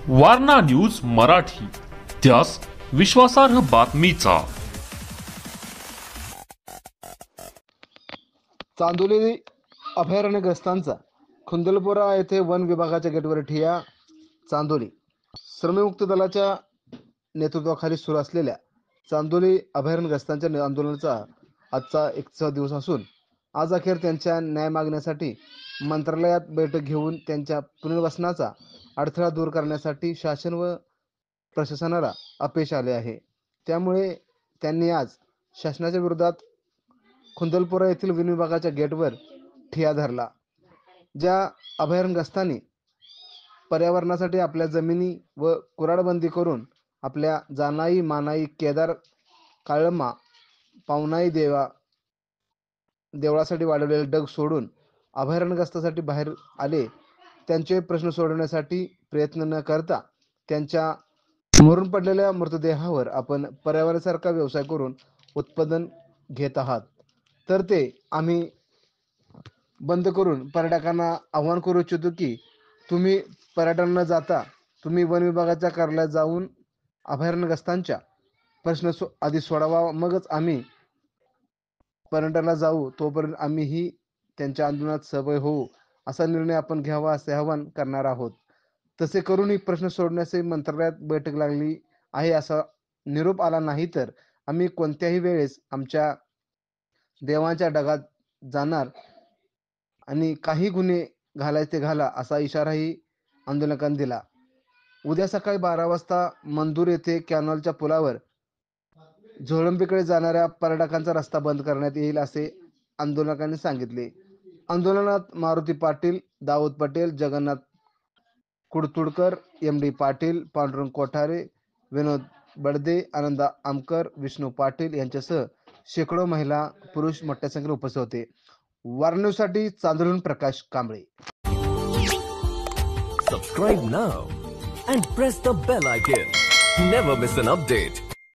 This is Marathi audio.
वारणा न्यूज मराठी, त्यास विश्वासार्ह बातमीचा। चांदोली अभयारण्यग्रस्तांचा खुंदलपोरा येथे वन विभागाच्या गेटवर ठिय्या। चांदोली श्रमविमुक्त दलाच्या नेतृत्वाखाली सुरू असलेल्या चांदोली अभयारण्यग्रस्तांच्या आंदोलनाचा आजचा 1वा दिवस असून आज अखेर त्यांच्या न्याय मागण्यासाठी मंत्रालयात बैठक घेऊन त्यांच्या पुनर्वसनाचा अडथळा दूर करण्यासाठी शासन व प्रशासनाला अपयश आले आहे। त्यामुळे त्यांनी आज शासनाच्या विरोधात खुंदलपोरा येथील वन विभागाच्या गेटवर ठिय्या धरला। ज्या अभयारण्यग्रस्तांनी पर्यावरणासाठी आपल्या जमिनी व कुऱ्हाडबंदी करून आपल्या जानाई मानाई केदार काळमा पावनाई देवळासाठी वाढवलेले डग सोडून अभयारण्यग्रस्तासाठी बाहेर आले, त्यांचे प्रश्न सोडवण्यासाठी प्रयत्न न करता त्यांच्या मरून पडलेल्या मृतदेहावर आपण पर्यावरणासारखा व्यवसाय करून उत्पादन घेत आहात, तर ते आम्ही बंद करून पर्यटकांना आवाहन करू इच्छितो की तुम्ही पर्यटन न जाता तुम्ही वन विभागाच्या कार्यालयात जाऊन अभयारण्यग्रस्तांच्या प्रश्न आधी सोडवा, मगच आम्ही पर्यटनाला जाऊ। तोपर्यंत आम्हीही त्यांच्या आंदोलनात सहभागी होऊ असा निर्णय आपण घ्यावा असे आवाहन करणार आहोत। तसे करूनही प्रश्न सोडण्याचे मंत्रालयात बैठक लागली आहे असा निरोप आला नाही तर आम्ही कोणत्याही वेळेस आमच्या देवांच्या डगात जाणार आणि काही गुन्हे घालायचे घाला असा इशाराही आंदोलकांनी दिला। उद्या सकाळी 12 वाजता मंदूर येथे कॅनॉलच्या पुलावर झोळंबीकडे जाणाऱ्या पर्यटकांचा रस्ता बंद करण्यात येईल असे आंदोलकांनी सांगितले। आंदोलनात मारुती पाटील, दाऊद पटेल, जगन्नाथ कुडतुडकर, MD पाटील, पांडुरंग कोठारे, विनोद बडदे, आनंदा आमकर, विष्णू पाटील यांच्यासह शेकडो महिला पुरुष मोठ्या संख्येने उपस्थित होते। वारणा न्यूजसाठी चांदोलीहून प्रकाश Kamble. Subscribe now and press the bell icon. Never miss an update.